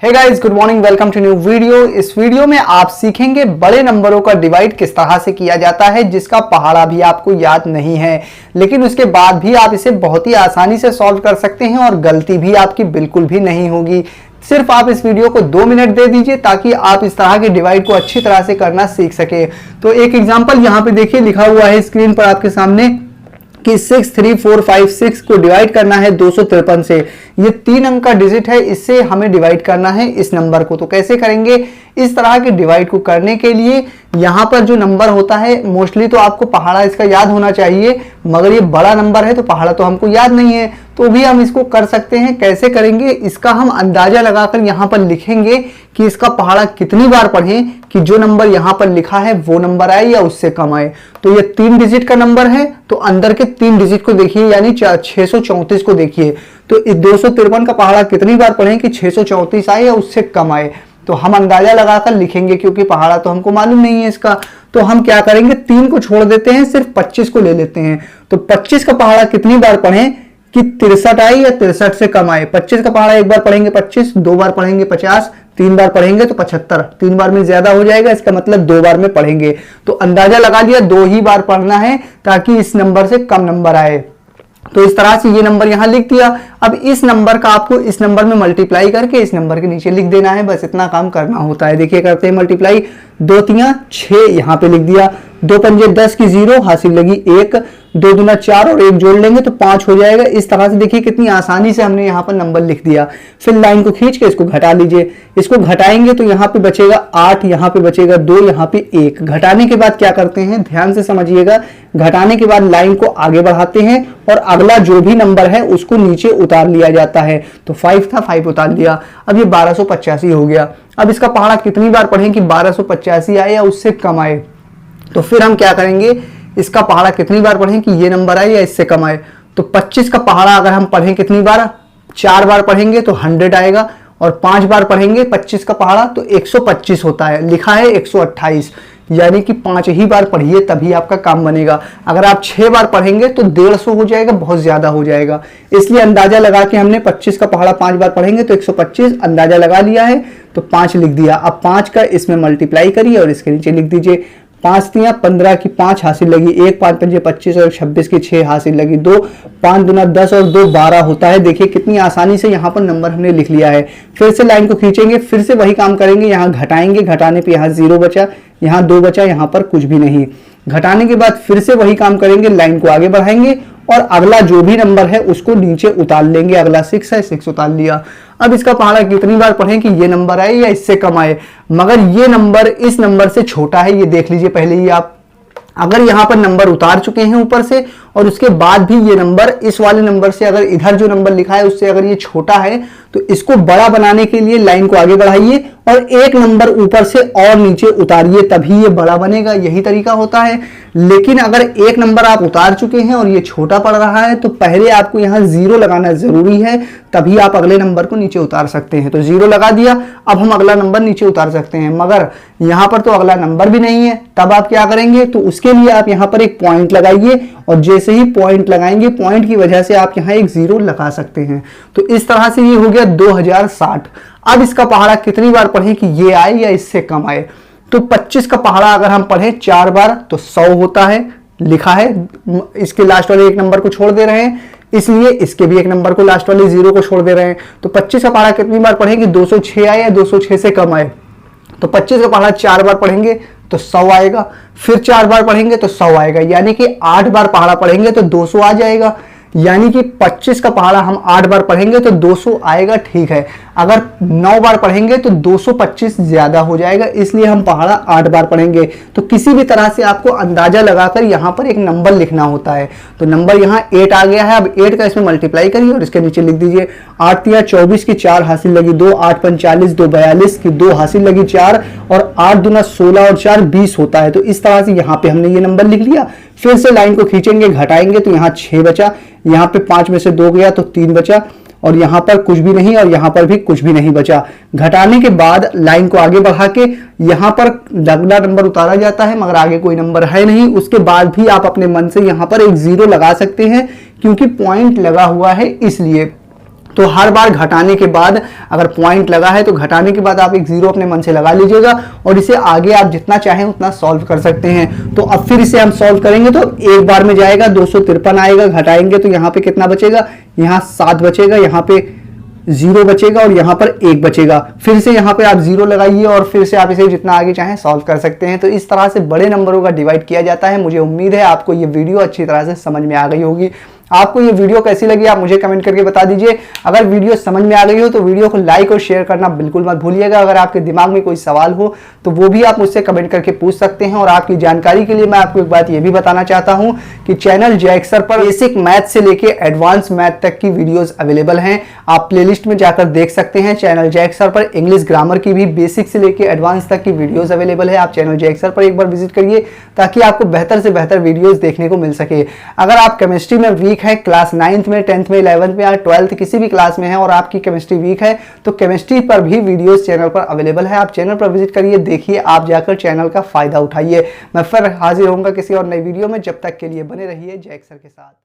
Hey guys, good morning, welcome to new video. इस video में आप सीखेंगे बड़े नंबरों का डिवाइड किस तरह से किया जाता है, जिसका पहाड़ा भी आपको याद नहीं है, लेकिन उसके बाद भी आप इसे बहुत ही आसानी से सॉल्व कर सकते हैं और गलती भी आपकी बिल्कुल भी नहीं होगी। सिर्फ आप इस वीडियो को 2 मिनट दे दीजिए ताकि आप इस तरह के डिवाइड को अच्छी तरह से करना सीख सके। तो एक एग्जांपल यहाँ पे देखिए लिखा हुआ है स्क्रीन पर आपके सामने कि 63456 को डिवाइड करना है 253 से। ये 3 अंक का डिजिट है, इससे हमें डिवाइड करना है इस नंबर को। तो कैसे करेंगे? इस तरह के डिवाइड को करने के लिए यहाँ पर जो नंबर होता है मोस्टली तो आपको पहाड़ा इसका याद होना चाहिए, मगर ये बड़ा नंबर है तो पहाड़ा तो हमको याद नहीं है, तो भी हम इसको कर सकते हैं। कैसे करेंगे? इसका हम अंदाजा लगाकर यहाँ पर लिखेंगे कि इसका पहाड़ा कितनी बार पढ़ें कि जो नंबर यहाँ पर लिखा है वो नंबर आए या उससे कम आए। तो ये 3 डिजिट का नंबर है, तो अंदर के 3 डिजिट को देखिए, यानी 634 को देखिए। तो इस 253 का पहाड़ा कितनी बार पढ़ें कि 634 आए या उससे कम आए। तो हम अंदाजा लगाकर लिखेंगे, क्योंकि पहाड़ा तो हमको मालूम नहीं है इसका। तो हम क्या करेंगे, 3 को छोड़ देते हैं, सिर्फ 25 को ले लेते हैं। तो 25 का पहाड़ा कितनी बार पढ़ें कि 63 आए या 63 से कम आए। 25 का पहाड़ा एक बार पढ़ेंगे 25, 2 बार पढ़ेंगे 50, 3 बार पढ़ेंगे तो 75। 3 बार में ज्यादा हो जाएगा, इसका मतलब 2 बार में पढ़ेंगे। तो अंदाजा लगा लिया 2 ही बार पढ़ना है ताकि इस नंबर से कम नंबर आए। तो इस तरह से ये नंबर यहां लिख दिया। अब इस नंबर का आपको इस नंबर में मल्टीप्लाई करके इस नंबर के नीचे लिख देना है, बस इतना काम करना होता है। देखिए करते हैं मल्टीप्लाई। 2 3 6 यहाँ पे लिख दिया, 2 पंजे 10 की 0 हासिल लगी 1, 2 दूना 4 और 1 जोड़ लेंगे तो 5 हो जाएगा। इस तरह से देखिए कितनी आसानी से हमने यहाँ पर नंबर लिख दिया। फिर लाइन को खींच के इसको घटा लीजिए। इसको घटाएंगे तो यहाँ पे बचेगा 8, यहाँ पे बचेगा 2, यहाँ पे 1। घटाने के बाद क्या करते हैं, ध्यान से समझिएगा। घटाने के बाद लाइन को आगे बढ़ाते हैं और अगला जो भी नंबर है उसको नीचे उतार लिया जाता है। तो 5 था, 5 उतार लिया। अब ये 1285 हो गया। अब इसका पहाड़ा कितनी बार पढ़ें कि 1285 आए या उससे कम आए। तो फिर हम क्या करेंगे, इसका पहाड़ा कितनी बार पढ़ें कि ये नंबर आए या इससे कम आए। तो 25 का पहाड़ा अगर हम पढ़ें कितनी बार, 4 बार पढ़ेंगे तो 100 आएगा, और 5 बार पढ़ेंगे 25 का पहाड़ा तो 125 होता है। लिखा है 128, यानी कि 5 ही बार पढ़िए तभी आपका काम बनेगा। अगर आप 6 बार पढ़ेंगे तो 150 हो जाएगा, बहुत ज्यादा हो जाएगा। इसलिए अंदाजा लगा के हमने 25 का पहाड़ा 5 बार पढ़ेंगे तो 125 अंदाजा लगा लिया है, तो 5 लिख दिया। अब 5 का इसमें मल्टीप्लाई करिए और इसके नीचे लिख दीजिए। 5 3 15 की 5 हासिल लगी 1, 5 पंजे 25 और 26 की 6 हासिल लगी 2, 5 दूना 10 और 2 12 होता है। देखिए कितनी आसानी से यहाँ पर नंबर हमने लिख लिया है। फिर से लाइन को खींचेंगे, फिर से वही काम करेंगे। यहाँ घटाएंगे, घटाने पे यहाँ 0 बचा, यहाँ 2 बचा, यहाँ पर कुछ भी नहीं। घटाने के बाद फिर से वही काम करेंगे, लाइन को आगे बढ़ाएंगे और अगला जो भी नंबर है उसको नीचे उतार लेंगे। अगला 6 है, 6 उतार लिया। अब इसका पहाड़ा कितनी बार पढ़ें कि ये नंबर आए या इससे कम आए, मगर ये नंबर इस नंबर से छोटा है, ये देख लीजिए पहले ही आप। अगर यहाँ पर नंबर उतार चुके हैं ऊपर से और उसके बाद भी ये नंबर इस वाले नंबर से, अगर इधर जो नंबर लिखा है उससे अगर ये छोटा है, तो इसको बड़ा बनाने के लिए लाइन को आगे बढ़ाइए और एक नंबर ऊपर से और नीचे उतारिए, तभी ये बड़ा बनेगा। यही तरीका होता है। लेकिन अगर एक नंबर आप उतार चुके हैं और ये छोटा पड़ रहा है तो पहले आपको यहाँ 0 लगाना जरूरी है, तभी आप अगले नंबर को नीचे उतार सकते हैं। तो 0 लगा दिया, अब हम अगला नंबर नीचे उतार सकते हैं, मगर यहाँ पर तो अगला नंबर भी नहीं है। तब आप क्या करेंगे, तो उसके लिए आप यहाँ पर एक पॉइंट लगाइए और जैसे ही पॉइंट लगाएंगे, पॉइंट की वजह से आप यहाँ एक 0 लगा सकते हैं। तो इस तरह से ये हो गया 2060। अब इसका पहाड़ा कितनी बार पढ़ें कि ये आए या इससे कम आए। तो 25 का पहाड़ा अगर हम पढ़ें 4 बार तो 100 होता है। लिखा है, इसके लास्ट वाले एक नंबर को छोड़ दे रहे हैं, इसलिए इसके भी एक नंबर को लास्ट वाले 0 को छोड़ दे रहे हैं। तो 25 का पहाड़ा कितनी बार पढ़ें कि 206 आए या 206 से कम आए। तो 25 का पहाड़ा 4 बार पढ़ेंगे तो 100 आएगा, फिर 4 बार पढ़ेंगे तो 100 आएगा, यानी कि 8 बार पहाड़ा पढ़ेंगे तो 200 आ जाएगा। यानी कि 25 का पहाड़ा हम 8 बार पढ़ेंगे तो 200 आएगा, ठीक है। अगर 9 बार पढ़ेंगे तो 225 ज्यादा हो जाएगा, इसलिए हम पहाड़ा 8 बार पढ़ेंगे। तो किसी भी तरह से आपको अंदाजा लगाकर यहाँ पर एक नंबर लिखना होता है। तो नंबर यहाँ 8 आ गया है। अब 8 का इसमें मल्टीप्लाई करिए और इसके नीचे लिख दीजिए। 8 3 24 की 4 हासिल लगी 2, 8 5 40, 2 42 की 2 हासिल लगी 4 और 8 दूना 16 और 4 20 होता है। तो इस तरह से यहाँ पे हमने ये नंबर लिख लिया। फिर से लाइन को खींचेंगे, घटाएंगे तो यहाँ 6 बचा, यहाँ पे 5 में से 2 गया तो 3 बचा, और यहाँ पर कुछ भी नहीं और यहाँ पर भी कुछ भी नहीं बचा। घटाने के बाद लाइन को आगे बढ़ा के यहाँ पर अगला नंबर उतारा जाता है, मगर आगे कोई नंबर है नहीं। उसके बाद भी आप अपने मन से यहाँ पर एक 0 लगा सकते हैं, क्योंकि पॉइंट लगा हुआ है इसलिए। तो हर बार घटाने के बाद अगर पॉइंट लगा है तो घटाने के बाद आप एक जीरो अपने मन से लगा लीजिएगा और इसे आगे आप जितना चाहें उतना सॉल्व कर सकते हैं। तो अब फिर इसे हम सॉल्व करेंगे तो एक बार में जाएगा 253 आएगा, घटाएंगे तो यहाँ पे कितना बचेगा, यहाँ 7 बचेगा, यहाँ पे 0 बचेगा और यहाँ पर 1 बचेगा। फिर से यहाँ पे आप 0 लगाइए और फिर से आप इसे जितना आगे चाहें सॉल्व कर सकते हैं। तो इस तरह से बड़े नंबरों का डिवाइड किया जाता है। मुझे उम्मीद है आपको ये वीडियो अच्छी तरह से समझ में आ गई होगी। आपको ये वीडियो कैसी लगी आप मुझे कमेंट करके बता दीजिए। अगर वीडियो समझ में आ गई हो तो वीडियो को लाइक और शेयर करना बिल्कुल मत भूलिएगा। अगर आपके दिमाग में कोई सवाल हो तो वो भी आप मुझसे कमेंट करके पूछ सकते हैं। और आपकी जानकारी के लिए मैं आपको एक बात ये भी बताना चाहता हूं कि चैनल जैक सर पर बेसिक मैथ से लेके एडवांस मैथ तक की वीडियोस अवेलेबल हैं। आप प्लेलिस्ट में जाकर देख सकते हैं। चैनल जैक सर पर इंग्लिश ग्रामर की भी बेसिक से लेके एडवांस तक की वीडियोस अवेलेबल है। आप चैनल जैक सर पर एक बार विजिट करिए ताकि आपको बेहतर से बेहतर वीडियोस देखने को मिल सके। अगर आप केमिस्ट्री में वीक है, क्लास 9th में, 10th में, 11th में या 12th किसी भी क्लास में है और आपकी केमिस्ट्री वीक है तो केमिस्ट्री पर भी वीडियोस चैनल पर अवेलेबल है। आप चैनल पर विजिट करिए, देखिए, आप जाकर चैनल का फायदा उठाइए। मैं फिर हाजिर होऊंगा किसी और नई वीडियो में। जब तक के लिए बने रहिए जैक सर के साथ।